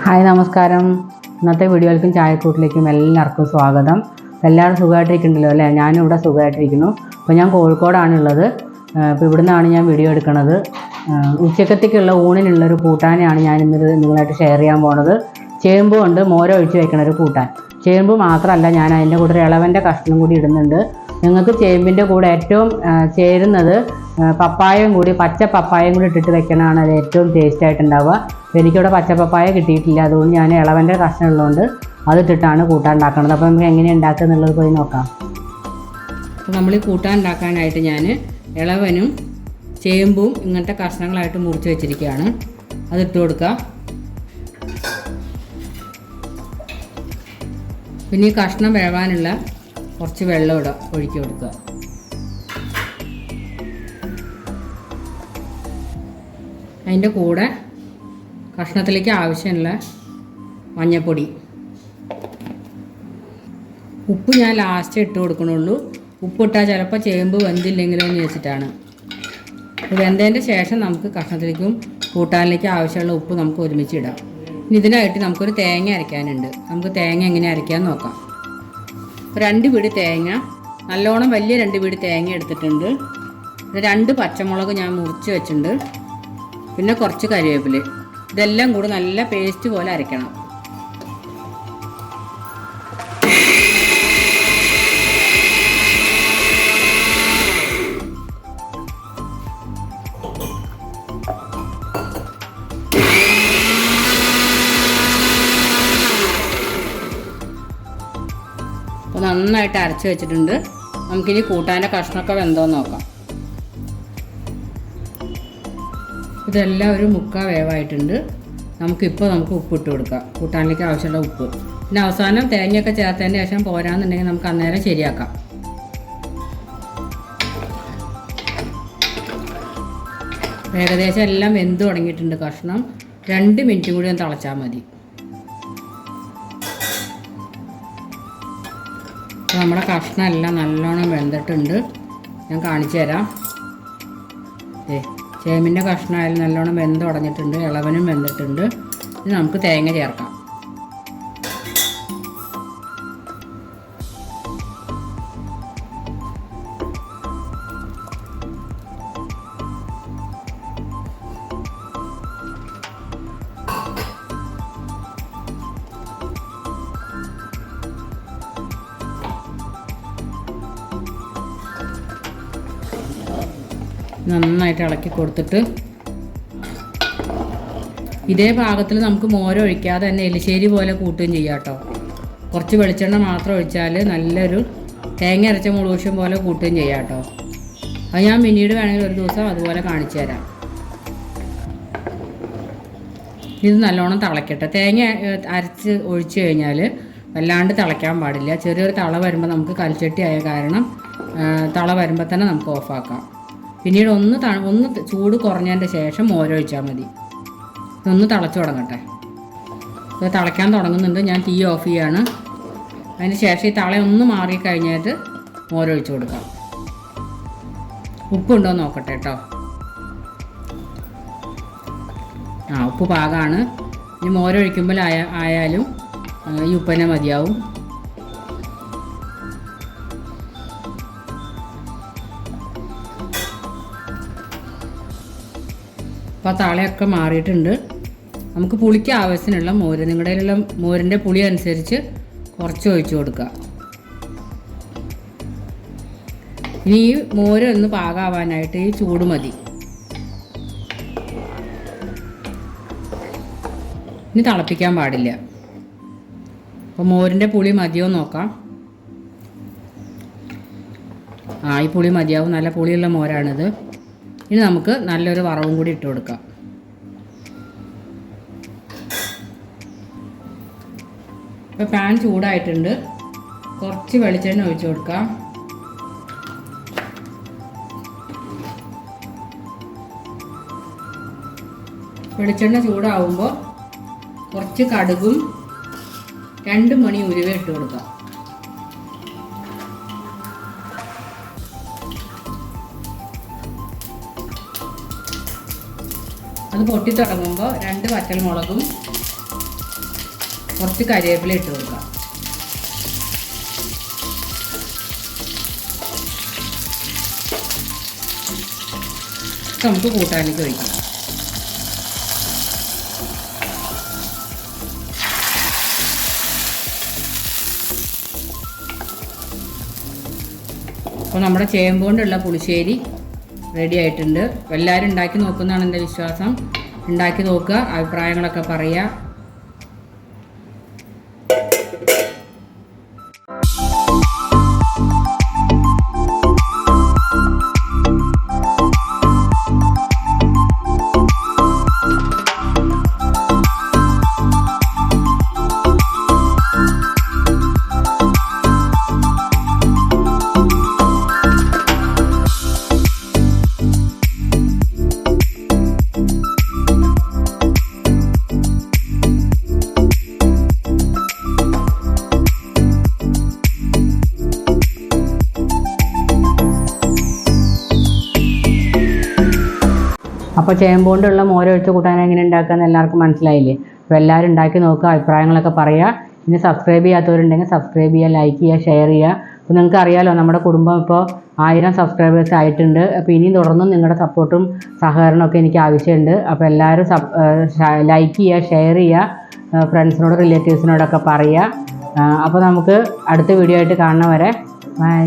Hi നമസ്കാരം. ഇന്നത്തെ വീഡിയോയിലേക്കും ചായക്കൂട്ടിലേക്കും എല്ലാവർക്കും സ്വാഗതം. എല്ലാവരും സുഖമായിട്ടിരിക്കുന്നുണ്ടല്ലോ അല്ലേ? ഞാനും ഇവിടെ സുഖമായിട്ടിരിക്കുന്നു. അപ്പോൾ ഞാൻ കോഴിക്കോടാണുള്ളത്. അപ്പോൾ ഇവിടെ നിന്നാണ് ഞാൻ വീഡിയോ എടുക്കുന്നത്. ഉച്ചക്കത്തേക്കുള്ള ഊണിനുള്ളൊരു കൂട്ടാനാണ് ഞാൻ ഇന്ന് നിങ്ങളായിട്ട് ഷെയർ ചെയ്യാൻ പോണത്. ചേമ്പ് കൊണ്ട് മോര ഒഴിച്ച് വയ്ക്കണ ഒരു കൂട്ടാൻ. ചേമ്പ് മാത്രമല്ല, ഞാൻ അതിൻ്റെ കൂടെ ഒരു ഇളവൻ്റെ കഷ്ണം കൂടി ഇടുന്നുണ്ട്. നിങ്ങൾക്ക് ചേമ്പിൻ്റെ കൂടെ ഏറ്റവും ചേരുന്നത് പപ്പായയും കൂടി, പച്ച പപ്പായയും കൂടി ഇട്ടിട്ട് വെക്കണതാണ് അത് ഏറ്റവും ടേസ്റ്റായിട്ടുണ്ടാവുക. അപ്പോൾ എനിക്കിവിടെ പച്ച പപ്പായ കിട്ടിയിട്ടില്ല, അതുകൊണ്ട് ഞാൻ ഇളവൻ്റെ കഷ്ണം ഉള്ളതുകൊണ്ട് അതിട്ടിട്ടാണ് കൂട്ടാൻ ഉണ്ടാക്കുന്നത്. അപ്പോൾ നമുക്ക് എങ്ങനെയാണ് ഉണ്ടാക്കുക എന്നുള്ളത് പോയി നോക്കാം. അപ്പോൾ നമ്മൾ ഈ കൂട്ടാൻ ഉണ്ടാക്കാനായിട്ട് ഞാൻ ഇളവനും ചേമ്പും ഇങ്ങനത്തെ കഷ്ണങ്ങളായിട്ട് മുറിച്ച് വെച്ചിരിക്കുകയാണ്. അതിട്ട് കൊടുക്കുക. പിന്നെ ഈ കഷ്ണം വേവാനുള്ള കുറച്ച് വെള്ളം ഒഴിക്കി കൊടുക്കുക. അതിൻ്റെ കൂടെ കഷ്ണത്തിലേക്ക് ആവശ്യമുള്ള മഞ്ഞൾപ്പൊടി, ഉപ്പ് ഞാൻ ലാസ്റ്റ് ഇട്ട് കൊടുക്കണുള്ളൂ. ഉപ്പിട്ടാൽ ചിലപ്പോൾ ചേമ്പ് വെന്തില്ലെങ്കിലോ എന്ന് വെച്ചിട്ടാണ്. വെന്തതിൻ്റെ ശേഷം നമുക്ക് കഷ്ണത്തിലേക്കും കൂട്ടാനിലേക്ക് ആവശ്യമുള്ള ഉപ്പ് നമുക്ക് ഒരുമിച്ച് ഇടാം. ഇനി ഇതിനായിട്ട് നമുക്കൊരു തേങ്ങ അരയ്ക്കാനുണ്ട്. നമുക്ക് തേങ്ങ എങ്ങനെ അരയ്ക്കാമെന്ന് നോക്കാം. 2 പിടി തേങ്ങ, നല്ലോണം വലിയ 2 പിടി തേങ്ങ എടുത്തിട്ടുണ്ട്. 2 പച്ചമുളക് ഞാൻ മുറിച്ച് വെച്ചിട്ടുണ്ട്. പിന്നെ കുറച്ച് കറിവേപ്പില. ഇതെല്ലാം കൂടി നല്ല പേസ്റ്റ് പോലെ അരയ്ക്കണം. അപ്പോൾ നന്നായിട്ട് അരച്ച് വെച്ചിട്ടുണ്ട്. നമുക്കിനി കൂട്ടാൻ്റെ കഷ്ണമൊക്കെ വെന്തോന്ന് നോക്കാം. ഇതെല്ലാം ഒരു മുക്കാൽ വേവായിട്ടുണ്ട്. നമുക്ക് ഉപ്പിട്ട് കൊടുക്കാം, കൂട്ടാനിലേക്ക് ആവശ്യമുള്ള ഉപ്പ്. പിന്നെ അവസാനം തേങ്ങയൊക്കെ ചേർത്തതിന് ശേഷം പോരാന്നുണ്ടെങ്കിൽ നമുക്ക് അന്നേരം ശരിയാക്കാം. ഏകദേശം എല്ലാം വെന്ത് തുടങ്ങിയിട്ടുണ്ട്. കഷ്ണം 2 മിനിറ്റും കൂടി ഒന്ന് തിളച്ചാൽ മതി. അപ്പോൾ നമ്മുടെ കഷ്ണം എല്ലാം നല്ലോണം വെന്തിട്ടുണ്ട്. ഞാൻ കാണിച്ചു തരാം. ചേമ്പിൻ്റെ കഷ്ണമായാലും നല്ലോണം വെന്ത് തുടങ്ങിയിട്ടുണ്ട്. ഇളവനും വെന്തിട്ടുണ്ട്. ഇത് നമുക്ക് തേങ്ങ ചേർക്കാം. നന്നായിട്ട് ഇളക്കി കൊടുത്തിട്ട് ഇതേ പാകത്തിൽ നമുക്ക് മോര ഒഴിക്കാതെ തന്നെ എലിശ്ശേരി പോലെ കൂട്ടുകയും ചെയ്യാം കേട്ടോ. കുറച്ച് വെളിച്ചെണ്ണ മാത്രം ഒഴിച്ചാൽ നല്ലൊരു തേങ്ങ അരച്ച മുളകുശം പോലെ കൂട്ടുകയും ചെയ്യാം കേട്ടോ. അത് ഞാൻ പിന്നീട് വേണമെങ്കിൽ ഒരു ദിവസം അതുപോലെ കാണിച്ചു തരാം. ഇത് നല്ലോണം തിളക്കട്ടെ. തേങ്ങ അരച്ച് ഒഴിച്ച് കഴിഞ്ഞാൽ വല്ലാണ്ട് തിളയ്ക്കാൻ പാടില്ല. ചെറിയൊരു തള വരുമ്പോൾ നമുക്ക് കൽച്ചട്ടി ആയ കാരണം തള വരുമ്പോൾ തന്നെ നമുക്ക് ഓഫാക്കാം. പിന്നീട് ഒന്ന് ചൂട് കുറഞ്ഞതിൻ്റെ ശേഷം മോരൊഴിച്ചാൽ മതി. ഇതൊന്ന് തിളച്ച് തുടങ്ങട്ടെ. ഇത് തിളയ്ക്കാൻ തുടങ്ങുന്നുണ്ട്. ഞാൻ തീ ഓഫ് ചെയ്യാണ്. അതിന് ശേഷം ഈ തള ഒന്ന് മാറിക്കഴിഞ്ഞിട്ട് മോരൊഴിച്ച് കൊടുക്കാം. ഉപ്പുണ്ടോ നോക്കട്ടെ കേട്ടോ. ഉപ്പ് പാകമാണ്. ഇനി മോരൊഴിക്കുമ്പോൾ ആയാലും ഈ ഉപ്പ് തന്നെ മതിയാവും. അപ്പോൾ തളയൊക്കെ മാറിയിട്ടുണ്ട്. നമുക്ക് പുളിക്ക് ആവശ്യത്തിനുള്ള മോര്, നിങ്ങളുടെ കയ്യിലുള്ള മോരിൻ്റെ പുളി അനുസരിച്ച് കുറച്ച് ഒഴിച്ചു കൊടുക്കുക. ഇനി ഈ മോര് ഒന്ന് പാകാവാനായിട്ട് ഈ ചൂട് മതി. ഇനി തിളപ്പിക്കാൻ പാടില്ല. അപ്പോൾ മോരിൻ്റെ പുളി മതിയോ നോക്കാം. ഈ പുളി മതിയാവും. നല്ല പുളിയുള്ള മോരാണിത്. ഇനി നമുക്ക് നല്ലൊരു വറവും കൂടി ഇട്ട് കൊടുക്കാം. ഇപ്പോൾ പാൻ ചൂടായിട്ടുണ്ട്. കുറച്ച് വെളിച്ചെണ്ണ ഒഴിച്ച് കൊടുക്കാം. വെളിച്ചെണ്ണ ചൂടാവുമ്പോൾ കുറച്ച് കടുകും 2 മണി ഉലുവ ഇട്ട് കൊടുക്കാം. അത് പൊട്ടി തുടങ്ങുമ്പോൾ 2 വറ്റൽമുളകും കുറച്ച് കരിവേപ്പില ഇട്ട് കൊടുക്കാം. നമുക്ക് കൂട്ടാനിലേക്ക് ഒഴിക്കാം. അപ്പോൾ നമ്മുടെ ചേമ്പ് കൊണ്ടുള്ള പുളിശ്ശേരി റെഡി ആയിട്ടുണ്ട്. എല്ലാവരും ഉണ്ടാക്കി നോക്കുന്നതാണ് എൻ്റെ വിശ്വാസം. ഉണ്ടാക്കി നോക്കുക, അഭിപ്രായങ്ങളൊക്കെ പറയുക. അപ്പോൾ ചേമ്പ് കൊണ്ടുള്ള മോരൊഴിച്ച് കൂട്ടാൻ എങ്ങനെ ഉണ്ടാക്കുകയെന്ന് എല്ലാവർക്കും മനസ്സിലായില്ലേ? അപ്പോൾ എല്ലാവരും ഉണ്ടാക്കി നോക്കുക, അഭിപ്രായങ്ങളൊക്കെ പറയുക. ഇനി സബ്സ്ക്രൈബ് ചെയ്യാത്തവരുണ്ടെങ്കിൽ സബ്സ്ക്രൈബ് ചെയ്യുക, ലൈക്ക് ചെയ്യുക, ഷെയർ ചെയ്യുക. അപ്പോൾ നിങ്ങൾക്ക് അറിയാമല്ലോ, നമ്മുടെ കുടുംബം ഇപ്പോൾ 1000 സബ്സ്ക്രൈബേഴ്സ് ആയിട്ടുണ്ട്. അപ്പോൾ ഇനിയും തുടർന്നും നിങ്ങളുടെ സപ്പോർട്ടും സഹകരണമൊക്കെ എനിക്ക് ആവശ്യമുണ്ട്. അപ്പോൾ എല്ലാവരും ലൈക്ക് ചെയ്യുക, ഷെയർ ചെയ്യുക, ഫ്രണ്ട്സിനോട് റിലേറ്റീവ്സിനോടൊക്കെ പറയുക. അപ്പോൾ നമുക്ക് അടുത്ത വീഡിയോ ആയിട്ട് കാണുന്നവരെ ബൈ.